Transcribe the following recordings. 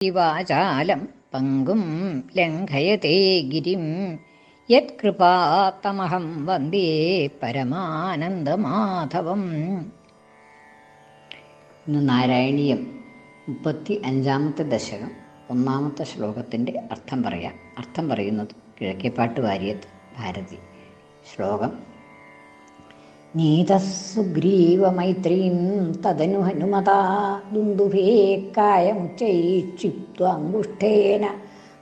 വാചാലം പങ്കും ലംഘയത്തെ ഗിരിം യത്കൃപാത്തമഹം വന്ദേ പരമാനന്ദമാധവം. ഇന്ന് നാരായണീയം 35-ാമത്തെ ദശകം 1-ാമത്തെ ശ്ലോകത്തിൻ്റെ അർത്ഥം പറയാം. അർത്ഥം പറയുന്നത് കിഴക്കേപ്പാട്ട് വാര്യത്ത് ഭാരതി. ശ്ലോകം: നീതസുഗ്രീവമൈത്രീം തദനു ഹനുമതാ ദുന്ദുഭേ കായമുച്ചൈക്ഷിപ്ത്വാങ്കുഷ്ഠേന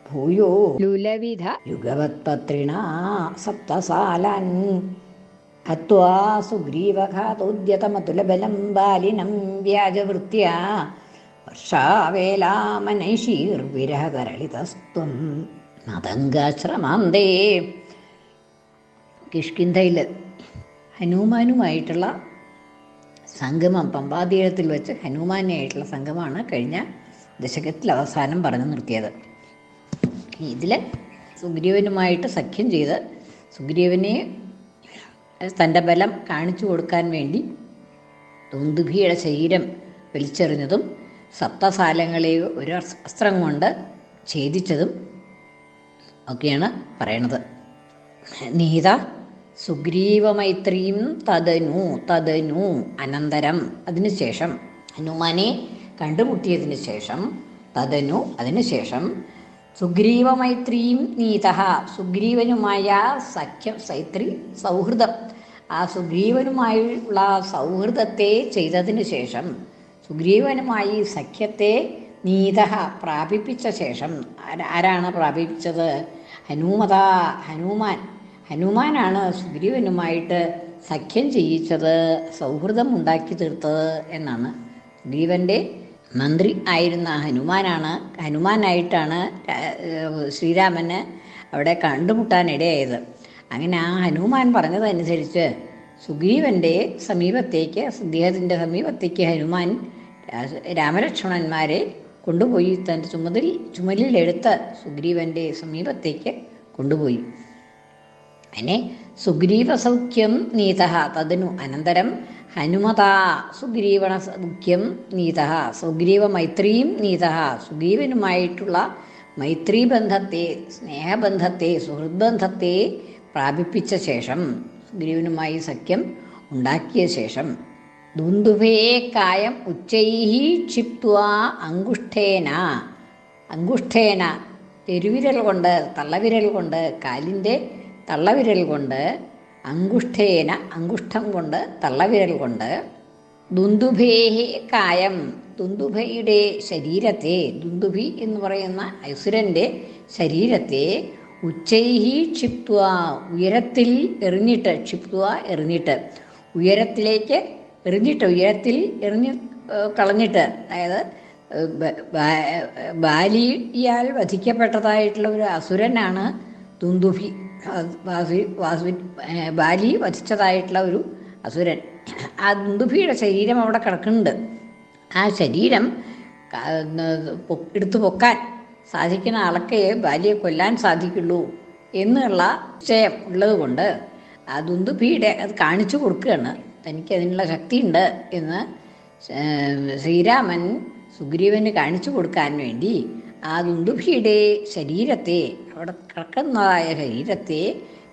ഭൂയോ ലുലവിധ യുഗവത്പത്രിണാ സപ്തസാലാൻ ഹത്വാ സുഗ്രീവഘാതോദ്യതമതുലബലം ബാലിനം വ്യാജവൃത്യാ വർഷാവേലാമനൈഷീർവിരഹതരളിതസ്ത്വം മതംഗാശ്രമാന്തേ. കിഷ്കിന്ധയിൽ ഹനുമാനുമായിട്ടുള്ള സംഗമം, പമ്പാതീരത്തിൽ വെച്ച് ഹനുമാനായിട്ടുള്ള സംഗമമാണ് കഴിഞ്ഞ ദശകത്തിൽ അവസാനം പറഞ്ഞു നിർത്തിയത്. ഇതിൽ സുഗ്രീവനുമായിട്ട് സഖ്യം ചെയ്ത് സുഗ്രീവനെ തൻ്റെ ബലം കാണിച്ചു കൊടുക്കാൻ വേണ്ടി ദുന്ദുഭിയുടെ ശരീരം വലിച്ചെറിഞ്ഞതും സപ്തസാലങ്ങളെ ഒരു അസ്ത്രം കൊണ്ട് ഛേദിച്ചതും ഒക്കെയാണ് പറയണത്. നീത സുഗ്രീവമൈത്രീം തദനു അനന്തരം, അതിനുശേഷം ഹനുമാനെ കണ്ടുമുട്ടിയതിന് ശേഷം, തദനു അതിനുശേഷം, സുഗ്രീവമൈത്രീം നീത സുഗ്രീവനുമായ സഖ്യം, സൗഹൃദം, ആ സുഗ്രീവനുമായുള്ള സൗഹൃദത്തെ ചെയ്തതിനു ശേഷം, സുഗ്രീവനുമായി സഖ്യത്തെ നീത പ്രാപിപ്പിച്ച ശേഷം, ആരാണ് പ്രാപിപ്പിച്ചത്? ഹനുമാനാണ് സുഗ്രീവനുമായിട്ട് സഖ്യം ചെയ്യിച്ചത്, സൗഹൃദം ഉണ്ടാക്കി തീർത്തത് എന്നാണ്. സുഗ്രീവൻ്റെ മന്ത്രി ആയിരുന്ന ഹനുമാനായിട്ടാണ് ശ്രീരാമന് അവിടെ കണ്ടുമുട്ടാനിടയായത്. അങ്ങനെ ആ ഹനുമാൻ പറഞ്ഞതനുസരിച്ച് സുഗ്രീവൻ്റെ സമീപത്തേക്ക്, അദ്ദേഹത്തിൻ്റെ സമീപത്തേക്ക് ഹനുമാൻ രാമലക്ഷ്മണന്മാരെ കൊണ്ടുപോയി തൻ്റെ ചുമലിലെടുത്ത് സുഗ്രീവൻ്റെ സമീപത്തേക്ക് കൊണ്ടുപോയി. അങ്ങനെ സുഗ്രീവസൗഖ്യം നീത തദനു അനന്തരം ഹനുമതാ സുഗ്രീവണ സൗഖ്യം നീത സുഗ്രീവമൈത്രീം നീത സുഗ്രീവനുമായിട്ടുള്ള മൈത്രീബന്ധത്തെ, സ്നേഹബന്ധത്തെ, സുഹൃദ്ബന്ധത്തെ പ്രാപിപ്പിച്ച ശേഷം, സുഗ്രീവനുമായി സഖ്യം ഉണ്ടാക്കിയ ശേഷം, ദുന്ദുഭേ കായം ഉച്ചൈഹി ക്ഷിപ്ത്വാ അങ്കുഷ്ഠേന പെരുവിരൽ കൊണ്ട്, തള്ളവിരൽ കൊണ്ട്, കാലിൻ്റെ തള്ളവിരൽ കൊണ്ട്, അങ്കുഷ്ഠം കൊണ്ട്, തള്ളവിരൽ കൊണ്ട്, ദുന്ദുഭേഹി കായം ദുന്ദുഭയുടെ ശരീരത്തെ, ദുന്ദുഭി എന്ന് പറയുന്ന അസുരൻ്റെ ശരീരത്തെ, ഉച്ചൈഹി ക്ഷിപ്ത്വ ഉയരത്തിൽ എറിഞ്ഞിട്ട്, എറിഞ്ഞിട്ട്, ഉയരത്തിലേക്ക് എറിഞ്ഞിട്ട്, ഉയരത്തിൽ എറിഞ്ഞു കളഞ്ഞിട്ട്, അതായത് ബാലിയാൽ വധിക്കപ്പെട്ടതായിട്ടുള്ള ഒരു അസുരനാണ് ദുന്ദുഭി. ബാലി വധിച്ചതായിട്ടുള്ള ഒരു അസുരൻ. ആ ദുന്ദുഭിയുടെ ശരീരം അവിടെ കിടക്കുന്നുണ്ട്. ആ ശരീരം എടുത്തു പൊക്കാൻ സാധിക്കുന്ന ആളൊക്കെ ബാലിയെ കൊല്ലാൻ സാധിക്കുള്ളൂ എന്നുള്ള നിശ്ചയം ഉള്ളത് കൊണ്ട് ആ ദുന്ദുഭിയുടെ അത് കാണിച്ചു കൊടുക്കുകയാണ്. തനിക്ക് അതിനുള്ള ശക്തിയുണ്ട് എന്ന് ശ്രീരാമൻ സുഗ്രീവന് കാണിച്ചു കൊടുക്കാൻ വേണ്ടി ആ ദുന്ദുഭിയുടെ ശരീരത്തെ, അവിടെ കിടക്കുന്നതായ ശരീരത്തെ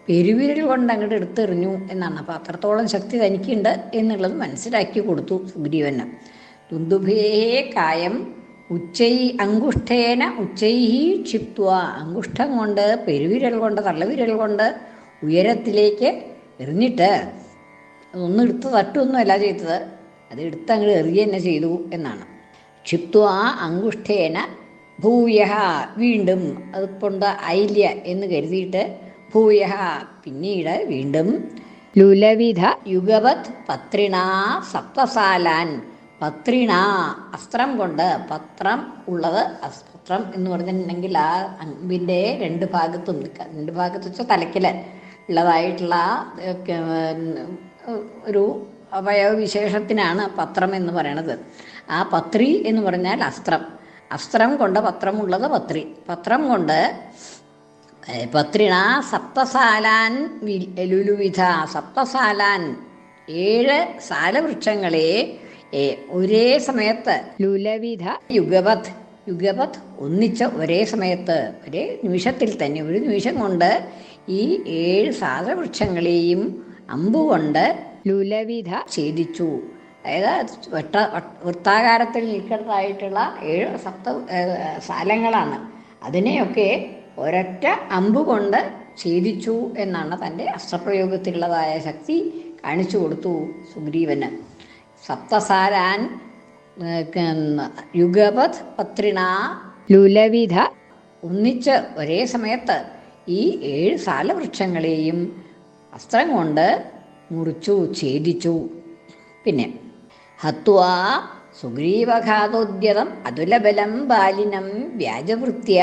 പെരുവിരൽ കൊണ്ട് അങ്ങോട്ട് എടുത്തെറിഞ്ഞു എന്നാണ്. അപ്പോൾ അത്രത്തോളം ശക്തി തനിക്കുണ്ട് എന്നുള്ളത് മനസ്സിലാക്കി കൊടുത്തു സുഗ്രീവന്. ദുന്ദുഭേ കായം അങ്കുഷ്ഠേന ഉച്ചൈഹി ക്ഷിപ്ത്വ അങ്കുഷ്ഠം കൊണ്ട്, പെരുവിരൽ കൊണ്ട്, തള്ളവിരൽ കൊണ്ട് ഉയരത്തിലേക്ക് എറിഞ്ഞിട്ട്, ഒന്നും എടുത്ത് തട്ടുമൊന്നുമല്ല ചെയ്തത്, അത് എടുത്ത് അങ്ങോട്ട് എറിയ തന്നെ ചെയ്തു എന്നാണ്. ക്ഷിപ്ത്വ അങ്കുഷ്ഠേന ഭൂയഹ വീണ്ടും, അതുകൊണ്ട് ഐല്യ എന്ന് കരുതിയിട്ട് ഭൂയഹ പിന്നീട് വീണ്ടും, ലുലവിധ യുഗവത് പത്രിണാ സപ്തസാലാൻ പത്രിണ അസ്ത്രം കൊണ്ട്, പത്രം ഉള്ളത്, പത്രം എന്ന് പറഞ്ഞിട്ടുണ്ടെങ്കിൽ ആ അമ്പിൻ്റെ രണ്ട് ഭാഗത്ത് വെച്ചാൽ തലയ്ക്കൽ ഉള്ളതായിട്ടുള്ള ഒരു അവയവവിശേഷത്തിനാണ് പത്രം എന്ന് പറയണത്. ആ പത്രി എന്ന് പറഞ്ഞാൽ അസ്ത്രം കൊണ്ട്, പത്രമുള്ളത് പത്രം കൊണ്ട്, പത്രിണ സപ്തസാലാൻ ലുലുവിധ സപ്തസാലാൻ 7 സാലവൃക്ഷങ്ങളെ ഒരേ സമയത്ത് ലുലവിധ യുഗവത് യുഗപത് ഒന്നിച്ച് ഒരേ സമയത്ത് ഒരേ നിമിഷത്തിൽ തന്നെ ഒരു നിമിഷം കൊണ്ട് ഈ 7 സാധവൃക്ഷങ്ങളെയും അമ്പുകൊണ്ട് ലുലവിധ ഛേദിച്ചു. അതായത് വൃത്താകാരത്തിൽ നിൽക്കുന്നതായിട്ടുള്ള 7 സാലങ്ങളാണ്. അതിനെയൊക്കെ ഒരൊറ്റ അമ്പുകൊണ്ട് ഛേദിച്ചു എന്നാണ് തൻ്റെ അസ്ത്രപ്രയോഗത്തിലുള്ളതായ ശക്തി കാണിച്ചു കൊടുത്തു സുഗ്രീവന്. സപ്തസാരാൻ യുഗപത് പത്രിണ ലുലവിധ ഒന്നിച്ച് ഒരേ സമയത്ത് ഈ 7 സാലവൃക്ഷങ്ങളെയും അസ്ത്രം കൊണ്ട് മുറിച്ചു, ഛേദിച്ചു. പിന്നെ ഹത്വാ സുഗ്രീവഘാതോദ്യതം അതുലബലം ബാലിനം വ്യാജവൃത്യ.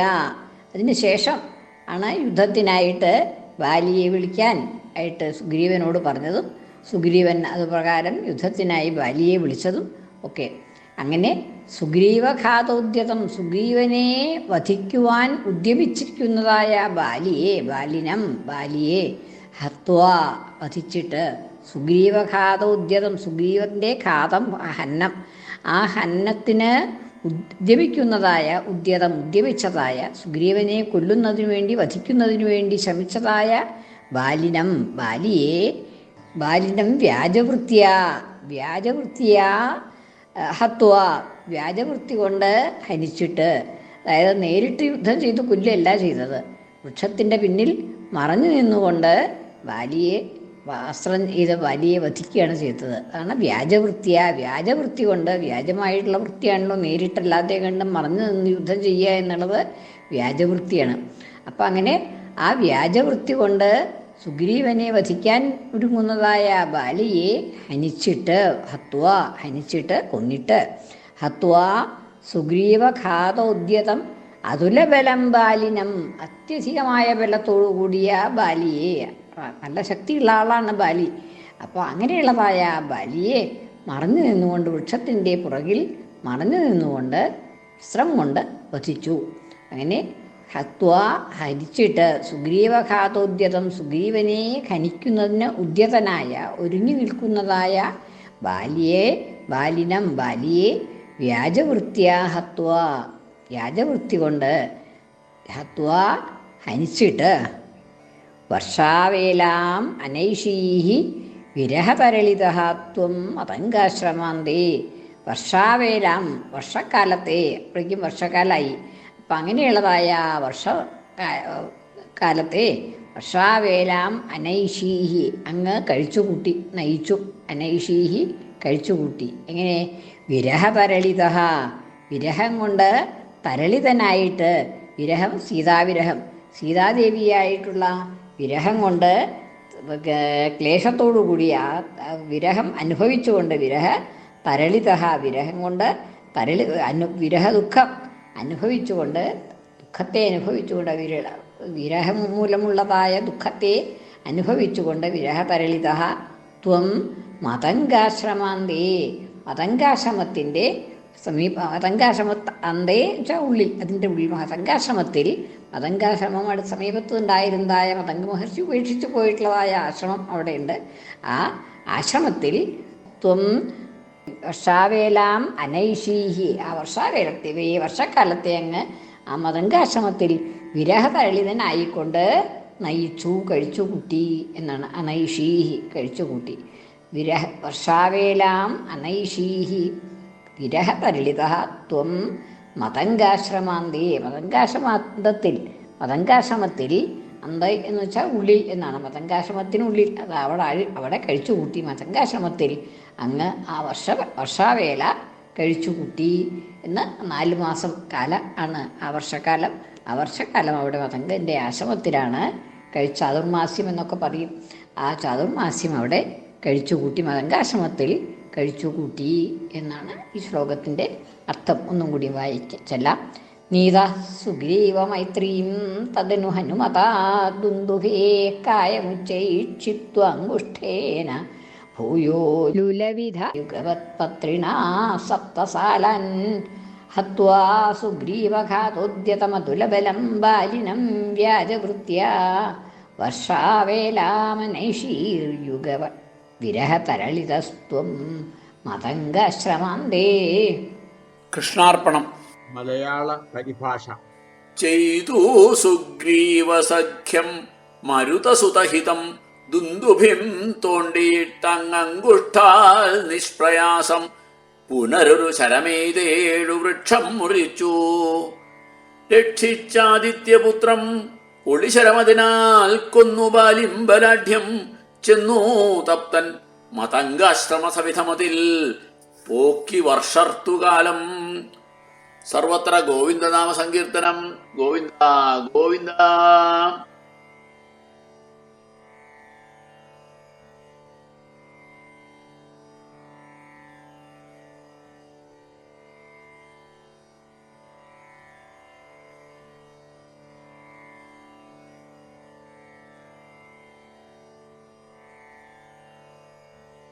അതിനുശേഷം ആണ് യുദ്ധത്തിനായിട്ട് ബാലിയെ വിളിക്കാൻ ആയിട്ട് സുഗ്രീവനോട് പറഞ്ഞതും സുഗ്രീവൻ അതുപ്രകാരം യുദ്ധത്തിനായി ബാലിയെ വിളിച്ചതും ഒക്കെ. അങ്ങനെ സുഗ്രീവഘാതോദ്യതം സുഗ്രീവനെ വധിക്കുവാൻ ഉദ്യമിച്ചിരിക്കുന്നതായ ബാലിയെ ഹത്വാ വധിച്ചിട്ട്, സുഗ്രീവഘാതോദ്യതം സുഗ്രീവൻ്റെ ഘാതം ഹന്നം, ആ ഹന്നത്തിന് ഉദ്യമിച്ചതായ സുഗ്രീവനെ കൊല്ലുന്നതിനു വേണ്ടി വധിക്കുന്നതിനു വേണ്ടി ശ്രമിച്ചതായ ബാലിനം വ്യാജവൃത്തിയ ഹത്വ വ്യാജവൃത്തി കൊണ്ട് ഹനിച്ചിട്ട്, അതായത് നേരിട്ട് യുദ്ധം ചെയ്ത് കൊല്ലുകയല്ല ചെയ്തത്, വൃക്ഷത്തിൻ്റെ പിന്നിൽ മറഞ്ഞു നിന്നുകൊണ്ട് ബാലിയെ വധിക്കുകയാണ് ചെയ്തത്. അതാണ് വ്യാജവൃത്തി കൊണ്ട്. വ്യാജമായിട്ടുള്ള വൃത്തിയാണല്ലോ, നേരിട്ടല്ലാതെ കണ്ട് മറഞ്ഞു നിന്ന് യുദ്ധം ചെയ്യുക എന്നുള്ളത് വ്യാജവൃത്തിയാണ്. അപ്പം അങ്ങനെ ആ വ്യാജവൃത്തി കൊണ്ട് സുഗ്രീവനെ വധിക്കാൻ ഒരുങ്ങുന്നതായ ബാലിയെ ഹനിച്ചിട്ട് കൊന്നിട്ട് ഹത്വാ സുഗ്രീവഘാതോദ്യതം അതുലബലം ബാലിനം, അത്യധികമായ ബലത്തോടു കൂടിയ ബാലിയെ, നല്ല ശക്തിയുള്ള ആളാണ് ബാലി. അപ്പോൾ അങ്ങനെയുള്ളതായ ബാലിയെ മറഞ്ഞു നിന്നുകൊണ്ട്, വൃക്ഷത്തിൻ്റെ പുറകിൽ മറഞ്ഞു നിന്നുകൊണ്ട് അസ്ത്രം കൊണ്ട് വധിച്ചു. അങ്ങനെ ഹത്വാ ഹരിച്ചിട്ട് സുഗ്രീവഘാതോദ്യതം സുഗ്രീവനെ ഖനിക്കുന്നതിന് ഉദ്യതനായ ഒരുങ്ങി നിൽക്കുന്നതായ ബാലിയെ വ്യാജവൃത്യാ ഹത്വാ വ്യാജവൃത്തി കൊണ്ട് ഹത്വാ ഹനിച്ചിട്ട് വർഷാവേലാം അനൈഷീഹി വിരഹതരളിതഃ ത്വം അതങ്കാശ്രമാന്തേ. വർഷാവേലാം വർഷക്കാലത്തെ, അപ്പോഴേക്കും വർഷക്കാലമായി. അപ്പം അങ്ങനെയുള്ളതായ കാലത്തെ വർഷാവേലാം അനൈഷീഹി അങ്ങ് കഴിച്ചുകൂട്ടി, നയിച്ചു. അനൈഷീഹി കഴിച്ചുകൂട്ടി. എങ്ങനെ? വിരഹതരളിതഃ വിരഹം കൊണ്ട് തരളിതനായിട്ട്, വിരഹം സീതാവിരഹം, സീതാദേവിയായിട്ടുള്ള വിരഹം കൊണ്ട് ക്ലേശത്തോടുകൂടി ആ വിരഹം അനുഭവിച്ചുകൊണ്ട്, വിരഹം കൊണ്ട് വിരഹ ദുഃഖം അനുഭവിച്ചുകൊണ്ട്, വിരഹം മൂലമുള്ളതായ ദുഃഖത്തെ അനുഭവിച്ചുകൊണ്ട് വിരഹതരളിതഃ ത്വം മതങ്കാശ്രമാന്തേ, മതങ്കാശ്രമത്തിൻ്റെ അന്തേ വെച്ചാൽ ഉള്ളിൽ, അതിൻ്റെ ഉള്ളിൽ മതങ്കാശ്രമം അവിടെ സമീപത്ത് ഉണ്ടായിരുന്നതായ മതംഗ മഹർഷി ഉപേക്ഷിച്ചു പോയിട്ടുള്ളതായ ആശ്രമം അവിടെയുണ്ട്. ആ ആശ്രമത്തിൽ ത്വം വർഷാവേലാം അനൈഷീഹി, ആ വർഷക്കാലത്തെ അങ്ങ് ആ മതങ്കാശ്രമത്തിൽ വിരഹതരളിതനായിക്കൊണ്ട് നയിച്ചു, കഴിച്ചുകൂട്ടി എന്നാണ്. അനൈഷീഹി കഴിച്ചുകൂട്ടി. വർഷാവേലാം അനൈഷീഹി വിരഹതരളിതഃ ത്വം മതങ്കാശ്രമാന്തേ. മതങ്കാശ്രമത്തിൽ അന്ത എന്ന് വെച്ചാൽ ഉള്ളിൽ എന്നാണ്. മതങ്കാശ്രമത്തിനുള്ളിൽ, അത് അവിടെ കഴിച്ചുകൂട്ടി. മതങ്കാശ്രമത്തിൽ അങ്ങ് ആ വർഷാവേല കഴിച്ചുകൂട്ടി എന്ന് 4 മാസം കാലം ആണ് ആ വർഷക്കാലം. ആ വർഷക്കാലം അവിടെ മതങ്കൻ്റെ ആശ്രമത്തിലാണ് ചാതുർമാസ്യം എന്നൊക്കെ പറയും. ആ ചാതുർമാസ്യം അവിടെ കഴിച്ചുകൂട്ടി, മതങ്കാശ്രമത്തിൽ കഴിച്ചുകൂട്ടി എന്നാണ് ഈ ശ്ലോകത്തിൻ്റെ അർത്ഥം. ഒന്നും കൂടി ചെല്ലാം. നീത സുഗ്രീവ മൈത്രീം തദനു ഹനുമതാ ദുന്ദുഭേ കായമുച്ചൈക്ഷിത്വംഗുഷ്ഠേന ഭൂയോ ലുലവിധ യുഗവത്പത്രിണാ സപ്തസാലൻ ഹത്വാ സുഗ്രീവഘാതോദ്യതമതുലബലം ബാലിനം വ്യാജവൃത്യാ വർഷാവേലാമനൈഷീർയുഗവ വിരഹതരളിതസ്ത്വം മതംഗശ്രമാന്തേ. കൃഷ്ണാർപ്പണം. മലയാള പരിഭാഷ. ചെയ്തു സുഗ്രീവസഖ്യം മരുതസുതഹിതം ദുന്ദുഭിം തോണ്ടിയിട്ടങ്ങുഷ്ടാൽ നിഷ്പ്രയാസം പുനരൊരു ശരമേതേഴു വൃക്ഷം മുറിച്ചു. രക്ഷിച്ചാദിത്യപുത്രം ഒളിശരമതിനാൽ കൊന്നു ബാലിംബലാഢ്യം ചെന്നു തപ്തൻ മതംഗാശ്രമസവിധമതിൽ പോക്കി വർഷർത്തുകാലം. സർവത്ര ഗോവിന്ദനാമ സങ്കീർത്തനം. ഗോവിന്ദ ഗോവിന്ദ.